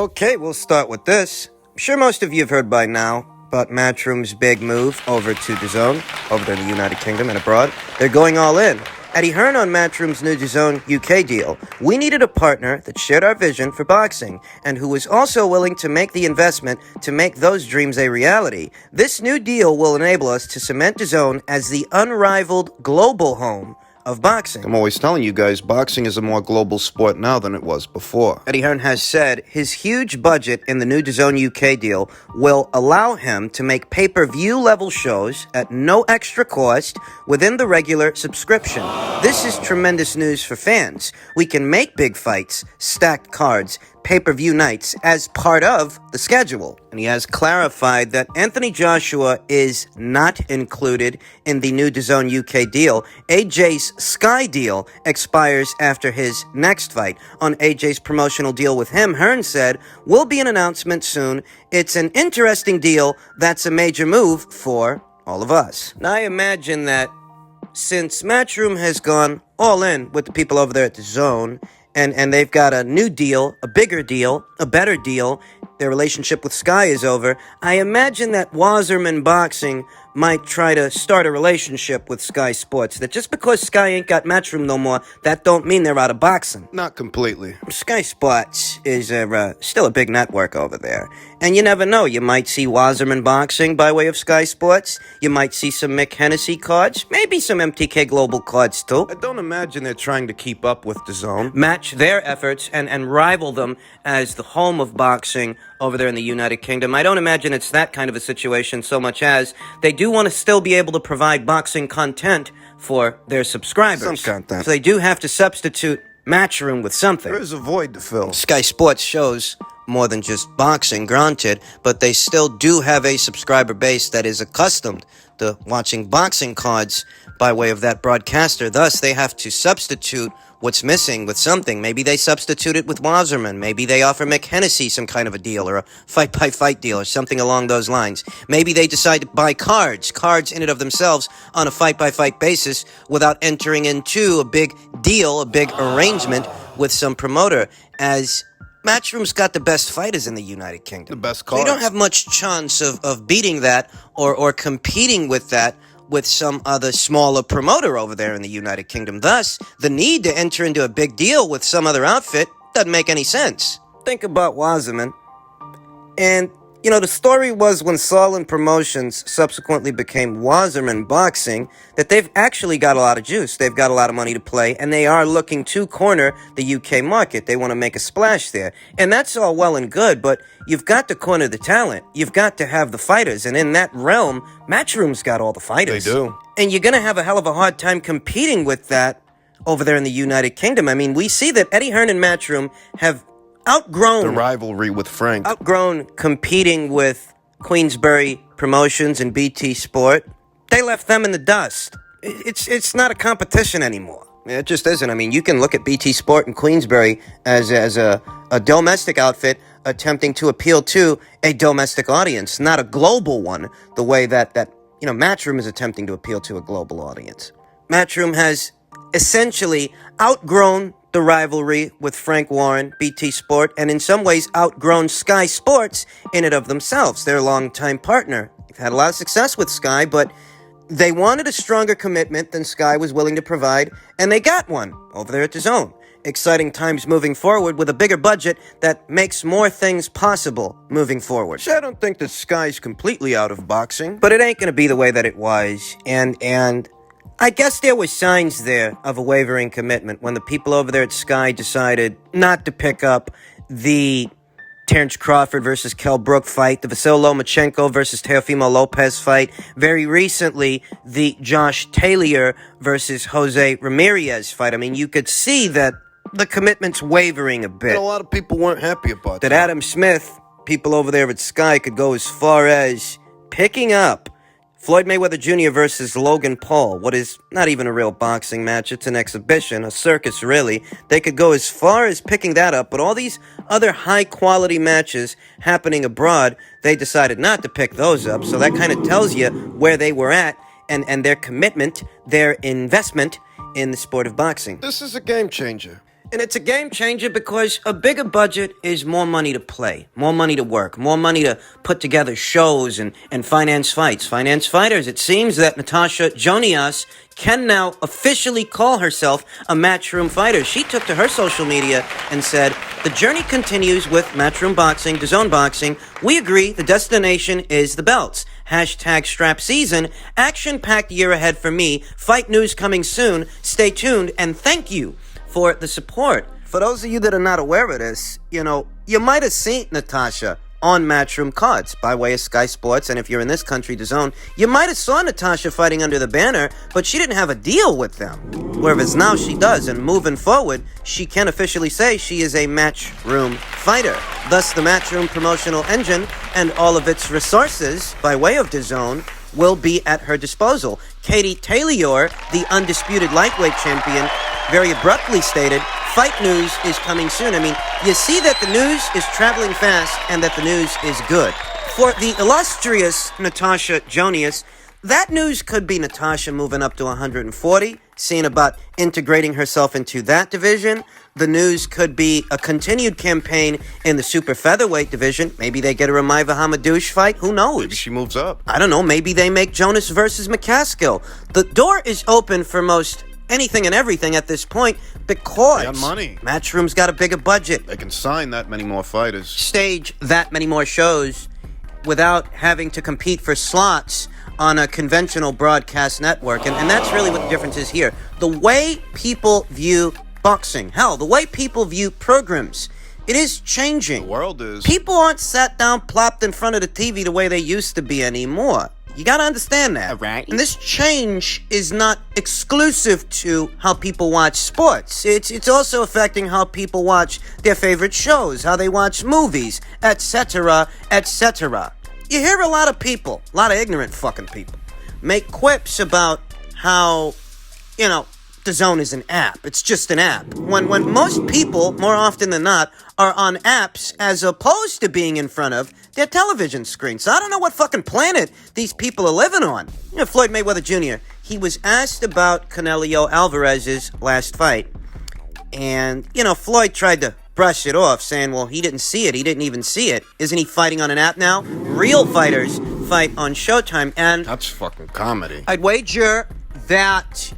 Okay, we'll start with this. I'm sure most of you have heard by now about Matchroom's big move over to DAZN, over there in the United Kingdom and abroad. They're going all in. Eddie Hearn on Matchroom's new DAZN UK deal. We needed a partner that shared our vision for boxing and who was also willing to make the investment to make those dreams a reality. This new deal will enable us to cement DAZN as the unrivaled global home of boxing. I'm always telling you guys, boxing is a more global sport now than it was before. Eddie Hearn has said his huge budget in the new DAZN UK deal will allow him to make pay-per-view level shows at no extra cost within the regular subscription. This is tremendous news for fans. We can make big fights, stacked cards, pay-per-view nights as part of the schedule. And he has clarified that Anthony Joshua is not included in the new DAZN UK deal. AJ's Sky deal expires after his next fight. On AJ's promotional deal with him, Hearn said, "Will be an announcement soon. It's an interesting deal that's a major move for all of us." Now I imagine that since Matchroom has gone all in with the people over there at DAZN, and they've got a new deal, a bigger deal, a better deal, their relationship with Sky is over, I imagine that Wasserman Boxing might try to start a relationship with Sky Sports. That just because Sky ain't got Matchroom no more, that don't mean they're out of boxing. Not completely. Sky Sports is still a big network over there. And you never know, you might see Wasserman Boxing by way of Sky Sports. You might see some Mick Hennessy cards, maybe some MTK Global cards too. I don't imagine they're trying to keep up with DAZN. Match their efforts and rival them as the home of boxing over there in the United Kingdom. I don't imagine it's that kind of a situation so much as they do want to still be able to provide boxing content for their subscribers. Some content. So they do have to substitute Matchroom with something. There is a void to fill. Sky Sports shows more than just boxing, granted, but they still do have a subscriber base that is accustomed to watching boxing cards by way of that broadcaster. Thus, they have to substitute what's missing with something. Maybe they substitute it with Wasserman. Maybe they offer Mick Hennessy some kind of a deal or a fight-by-fight deal or something along those lines. Maybe they decide to buy cards in and of themselves on a fight-by-fight basis without entering into a big deal, a big arrangement with some promoter, as Matchroom's got the best fighters in the United Kingdom. The best So cards. you don't have much chance of beating that or competing with that with some other smaller promoter over there in the United Kingdom. Thus, the need to enter into a big deal with some other outfit doesn't make any sense. Think about Wasserman. And, you know, the story was when Solon Promotions subsequently became Wasserman Boxing, that they've actually got a lot of juice. They've got a lot of money to play, and they are looking to corner the UK market. They want to make a splash there. And that's all well and good, but you've got to corner the talent. You've got to have the fighters. And in that realm, Matchroom's got all the fighters. They do. And you're going to have a hell of a hard time competing with that over there in the United Kingdom. I mean, we see that Eddie Hearn and Matchroom have outgrown The rivalry with Frank. competing with Queensberry Promotions and BT Sport. They left them in the dust. It's not a competition anymore. It just isn't. I mean, you can look at BT Sport and Queensberry as a domestic outfit attempting to appeal to a domestic audience, not a global one, the way that Matchroom is attempting to appeal to a global audience. Matchroom has essentially outgrown the rivalry with Frank Warren, BT Sport, and in some ways outgrown Sky Sports in and of themselves. They're a longtime partner. They've had a lot of success with Sky, but they wanted a stronger commitment than Sky was willing to provide, and they got one over there at DAZN. Exciting times moving forward with a bigger budget that makes more things possible moving forward. I don't think that Sky's completely out of boxing. But it ain't going to be the way that it was, and I guess there were signs there of a wavering commitment when the people over there at Sky decided not to pick up the Terrence Crawford versus Kell Brook fight, the Vasyl Lomachenko versus Teofimo Lopez fight, very recently, the Josh Taylor versus Jose Ramirez fight. I mean, you could see that the commitment's wavering a bit. And a lot of people weren't happy about That that. Adam Smith, people over there at Sky, could go as far as picking up Floyd Mayweather Jr. versus Logan Paul, what is not even a real boxing match, it's an exhibition, a circus really. They could go as far as picking that up, but all these other high-quality matches happening abroad, they decided not to pick those up, so that kind of tells you where they were at and their commitment, their investment in the sport of boxing. This is a game changer. And it's a game changer because a bigger budget is more money to play, more money to work, more money to put together shows and finance fights. Finance fighters. It seems that Natasha Jonas can now officially call herself a Matchroom fighter. She took to her social media and said, "The journey continues with Matchroom Boxing, DAZN Boxing. We agree the destination is the belts. Hashtag strap season. Action-packed year ahead for me. Fight news coming soon. Stay tuned and thank you for the support." For those of you that are not aware of this, you might have seen Natasha on Matchroom cards by way of Sky Sports, and if you're in this country, DAZN, you might have saw Natasha fighting under the banner, but she didn't have a deal with them. Whereas now she does, and moving forward, she can officially say she is a Matchroom fighter. Thus, the Matchroom promotional engine and all of its resources by way of DAZN will be at her disposal. Katie Taylor, the undisputed lightweight champion, very abruptly stated, "Fight news is coming soon." I mean, you see that the news is traveling fast and that the news is good. For the illustrious Natasha Jonas, that news could be Natasha moving up to 140, seeing about integrating herself into that division. The news could be a continued campaign in the super featherweight division. Maybe they get a Ramaiva Hamadouche fight. Who knows? Maybe she moves up. I don't know. Maybe they make Jonas versus McCaskill. The door is open for most anything and everything at this point because they got money. Matchroom's got a bigger budget. They can sign that many more fighters. Stage that many more shows without having to compete for slots on a conventional broadcast network. And that's really what the difference is here. The way people view boxing, hell, the way people view programs, it is changing. The world is. People aren't sat down, plopped in front of the TV the way they used to be anymore. You gotta understand that. Right. And this change is not exclusive to how people watch sports. It's also affecting how people watch their favorite shows, how they watch movies, etc., etc. You hear a lot of people, a lot of ignorant fucking people, make quips about how, DAZN is an app. It's just an app. When most people, more often than not, are on apps as opposed to being in front of their television screen. So I don't know what fucking planet these people are living on. Floyd Mayweather Jr., he was asked about Canelo Alvarez's last fight. And, Floyd tried to brush it off, saying, well, he didn't see it. He didn't even see it. Isn't he fighting on an app now? Real fighters fight on Showtime. And That's fucking comedy. I'd wager that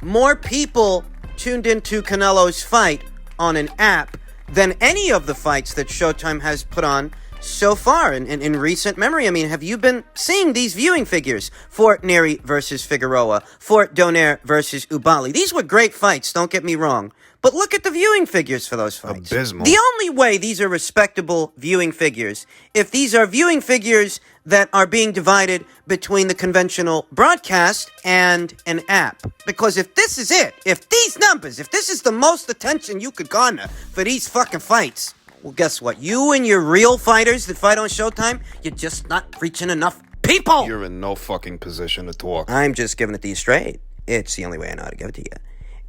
more people tuned into Canelo's fight on an app than any of the fights that Showtime has put on so far in recent memory. I mean, have you been seeing these viewing figures for Neri versus Figueroa, for Donaire versus Ubali? These were great fights, don't get me wrong. But look at the viewing figures for those fights. Abysmal. The only way these are respectable viewing figures, if these are viewing figures that are being divided between the conventional broadcast and an app. Because if this is it, if these numbers, if this is the most attention you could garner for these fucking fights, well, guess what? You and your real fighters that fight on Showtime, you're just not reaching enough people. You're in no fucking position to talk. I'm just giving it to you straight. It's the only way I know how to give it to you.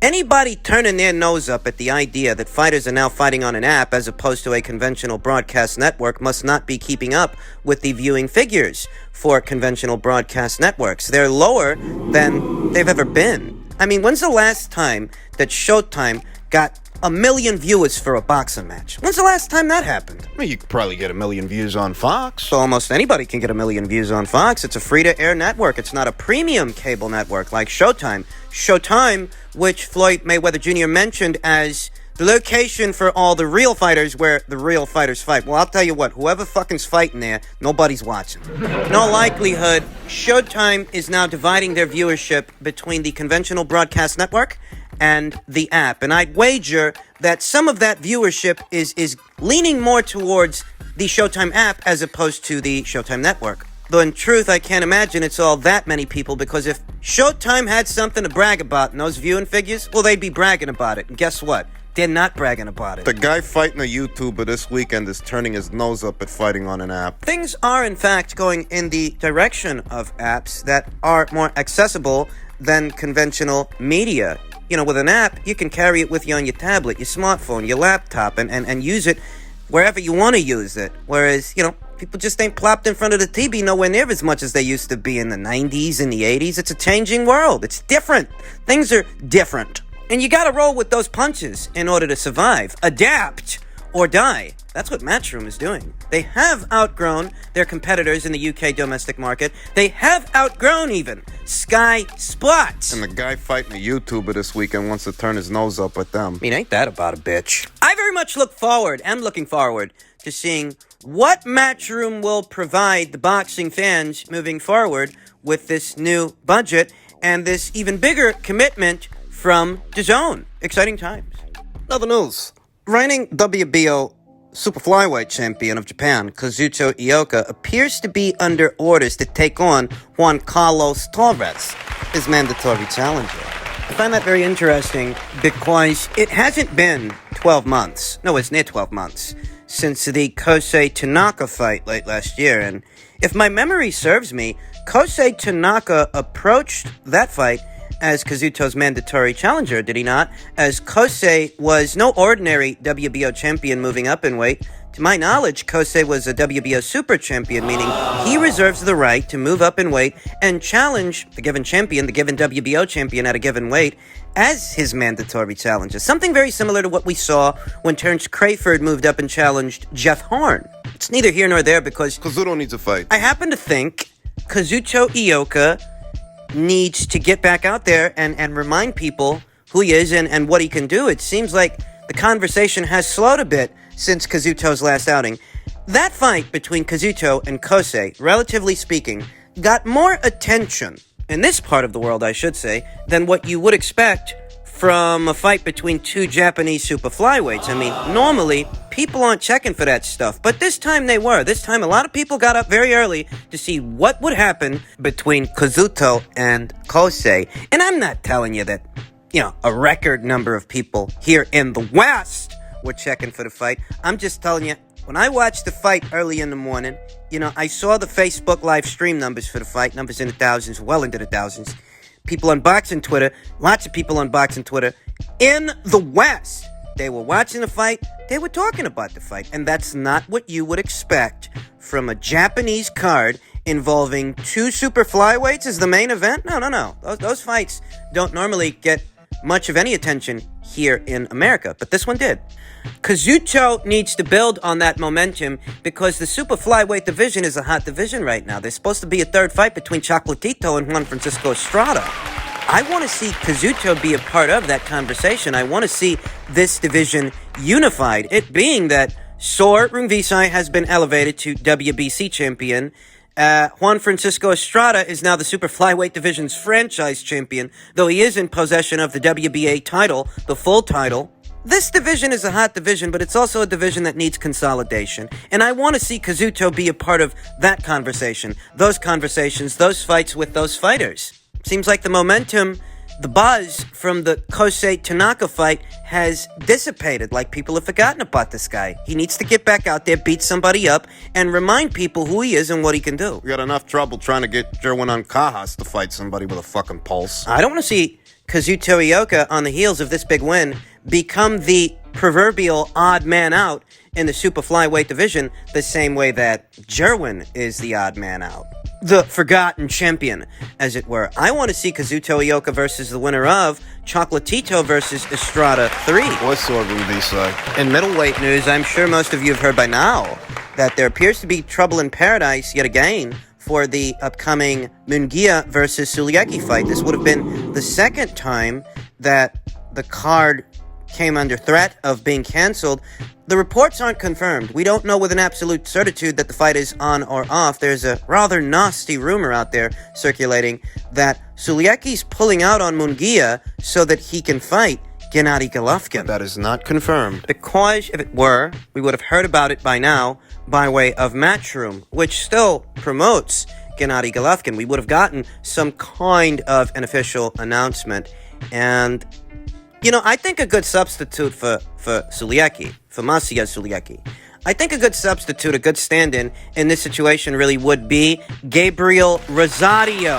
Anybody turning their nose up at the idea that fighters are now fighting on an app as opposed to a conventional broadcast network must not be keeping up with the viewing figures for conventional broadcast networks. They're lower than they've ever been. I mean, when's the last time that Showtime got 1 million viewers for a boxing match? When's the last time that happened? I mean, you could probably get 1 million views on Fox. So almost anybody can get 1 million views on Fox. It's a free-to-air network. It's not a premium cable network like Showtime. Showtime, which Floyd Mayweather Jr. mentioned as the location for all the real fighters where the real fighters fight. Well, I'll tell you what, whoever fucking's fighting there, nobody's watching. No likelihood. Showtime is now dividing their viewership between the conventional broadcast network and the app. And I'd wager that some of that viewership is leaning more towards the Showtime app as opposed to the Showtime network. Though in truth, I can't imagine it's all that many people, because if Showtime had something to brag about in those viewing figures, well, they'd be bragging about it. And guess what? They're not bragging about it. The guy fighting a YouTuber this weekend is turning his nose up at fighting on an app. Things are, in fact, going in the direction of apps that are more accessible than conventional media. With an app, you can carry it with you on your tablet, your smartphone, your laptop, and use it wherever you want to use it. Whereas, people just ain't plopped in front of the TV nowhere near as much as they used to be in the 90s and the 80s. It's a changing world. It's different. Things are different. And you gotta roll with those punches in order to survive. Adapt or die. That's what Matchroom is doing. They have outgrown their competitors in the UK domestic market. They have outgrown even Sky Sports. And the guy fighting a YouTuber this weekend wants to turn his nose up at them. I mean, ain't that about a bitch? I very much am looking forward to seeing what Matchroom will provide the boxing fans moving forward with this new budget and this even bigger commitment from DAZN. Exciting times. Other news. Reigning WBO super flyweight champion of Japan, Kazuto Ioka, appears to be under orders to take on Juan Carlos Torres, his mandatory challenger. I find that very interesting because it hasn't been 12 months. No, it's near 12 months since the Kosei Tanaka fight late last year. And if my memory serves me, Kosei Tanaka approached that fight as Kazuto's mandatory challenger, did he not? As Kosei was no ordinary WBO champion moving up in weight. To my knowledge, Kosei was a WBO super champion, meaning he reserves the right to move up in weight and challenge the given champion, the given WBO champion at a given weight, as his mandatory challenger. Something very similar to what we saw when Terence Crawford moved up and challenged Jeff Horn. It's neither here nor there because Kazuto needs a fight. I happen to think Kazuto Ioka needs to get back out there and remind people who he is and what he can do. It seems like the conversation has slowed a bit since Kazuto's last outing. That fight between Kazuto and Kosei, relatively speaking, got more attention, in this part of the world I should say, than what you would expect from a fight between two Japanese super flyweights. I mean, normally, people aren't checking for that stuff, but this time they were. This time, a lot of people got up very early to see what would happen between Kazuto and Kosei. And I'm not telling you that, a record number of people here in the West were checking for the fight. I'm just telling you, when I watched the fight early in the morning, I saw the Facebook live stream numbers for the fight, numbers in the thousands, well into the thousands. People on boxing Twitter, lots of people on boxing Twitter in the West. They were watching the fight, they were talking about the fight, and that's not what you would expect from a Japanese card involving two super flyweights as the main event. No. Those fights don't normally get much of any attention here in America, but this one did. Kazuto needs to build on that momentum because the super flyweight division is a hot division right now. There's supposed to be a third fight between Chocolatito and Juan Francisco Estrada. I want to see Kazuto be a part of that conversation. I want to see this division unified. It being that Sor Rungvisai has been elevated to WBC champion. Juan Francisco Estrada is now the super flyweight division's franchise champion, though he is in possession of the WBA title, the full title. This division is a hot division, but it's also a division that needs consolidation. And I want to see Kazuto be a part of that conversation, those conversations, those fights with those fighters. Seems like the momentum, the buzz from the Kosei Tanaka fight has dissipated, like people have forgotten about this guy. He needs to get back out there, beat somebody up, and remind people who he is and what he can do. We got enough trouble trying to get Jerwin Ancajas to fight somebody with a fucking pulse. I don't want to see Kazuto Ioka, on the heels of this big win, become the proverbial odd man out in the super flyweight division the same way that Jerwin is the odd man out. The forgotten champion, as it were. I want to see Kazuto Ioka versus the winner of Chocolatito versus Estrada 3. What's Sor Rungvisai? In middleweight news, I'm sure most of you have heard by now that there appears to be trouble in paradise yet again for the upcoming Munguia versus Sulecki fight. This would have been the second time that the card came under threat of being canceled. The reports aren't confirmed. We don't know with an absolute certitude that the fight is on or off. There's a rather nasty rumor out there circulating that Sulecki's pulling out on Munguia so that he can fight Gennady Golovkin. That is not confirmed. Because if it were, we would have heard about it by now by way of Matchroom, which still promotes Gennady Golovkin. We would have gotten some kind of an official announcement. And I think a good substitute for Sulecki, for Maciej Sulecki, I think a good substitute, a good stand-in in this situation really would be Gabriel Rosario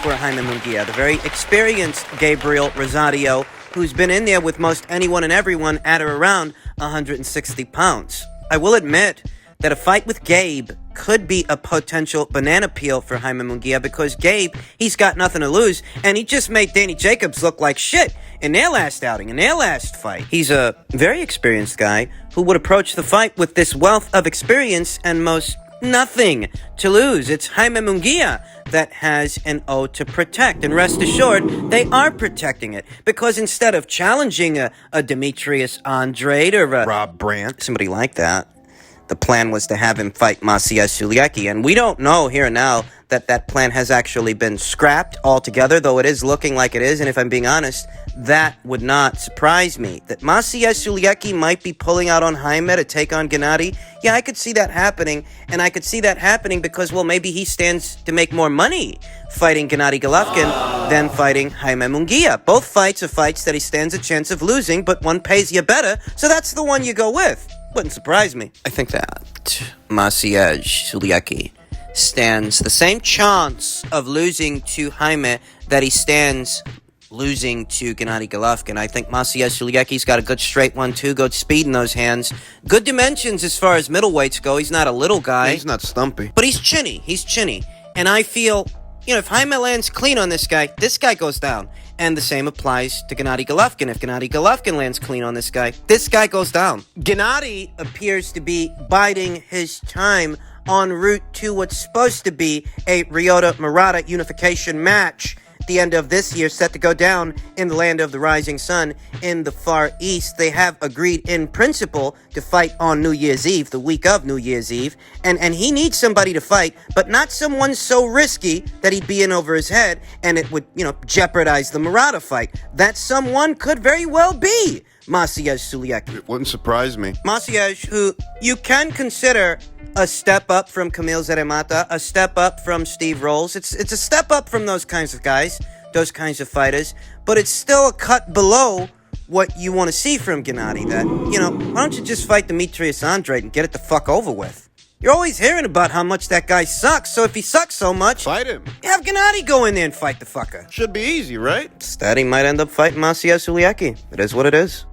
for Jaime Munguia, the very experienced Gabriel Rosario, who's been in there with most anyone and everyone at or around 160 pounds. I will admit that a fight with Gabe could be a potential banana peel for Jaime Munguia because Gabe, he's got nothing to lose, and he just made Danny Jacobs look like shit in their last outing, in their last fight. He's a very experienced guy who would approach the fight with this wealth of experience and most nothing to lose. It's Jaime Munguia that has an O to protect. And rest assured, they are protecting it. Because instead of challenging a Demetrius Andrade or a Rob Brandt, somebody like that, the plan was to have him fight Maciej Sulecki. And we don't know here now that that plan has actually been scrapped altogether, though it is looking like it is. And if I'm being honest, that would not surprise me. That Maciej Sulecki might be pulling out on Jaime to take on Gennady. Yeah, I could see that happening. And I could see that happening because, well, maybe he stands to make more money fighting Gennady Golovkin than fighting Jaime Munguia. Both fights are fights that he stands a chance of losing, but one pays you better, so that's the one you go with. Wouldn't surprise me. I think that Maciej Sulecki stands the same chance of losing to Jaime that he stands losing to Gennady Golovkin. I think Maciej Sulecki's got a good straight 1-2, good speed in those hands. Good dimensions as far as middleweights go. He's not a little guy. he's not stumpy. But he's chinny. He's chinny. And I feel, if Jaime lands clean on this guy goes down. And the same applies to Gennady Golovkin. If Gennady Golovkin lands clean on this guy goes down. Gennady appears to be biding his time en route to what's supposed to be a Ryota-Murata unification match at the end of this year, set to go down in the land of the rising sun in the Far East. They have agreed in principle to fight on New Year's Eve, the week of New Year's Eve, and he needs somebody to fight, but not someone so risky that he'd be in over his head and it would, jeopardize the Murata fight. That someone could very well be Maciej Sulecki. It wouldn't surprise me. Maciej, who you can consider a step up from Camille Zeremata, a step up from Steve Rolls. It's a step up from those kinds of guys, those kinds of fighters, but it's still a cut below what you want to see from Gennady. That, why don't you just fight Demetrius Andrade and get it the fuck over with? You're always hearing about how much that guy sucks, so if he sucks so much, Fight him. have Gennady go in there and fight the fucker. Should be easy, right? Instead, he might end up fighting Maciej Sulecki. It is what it is.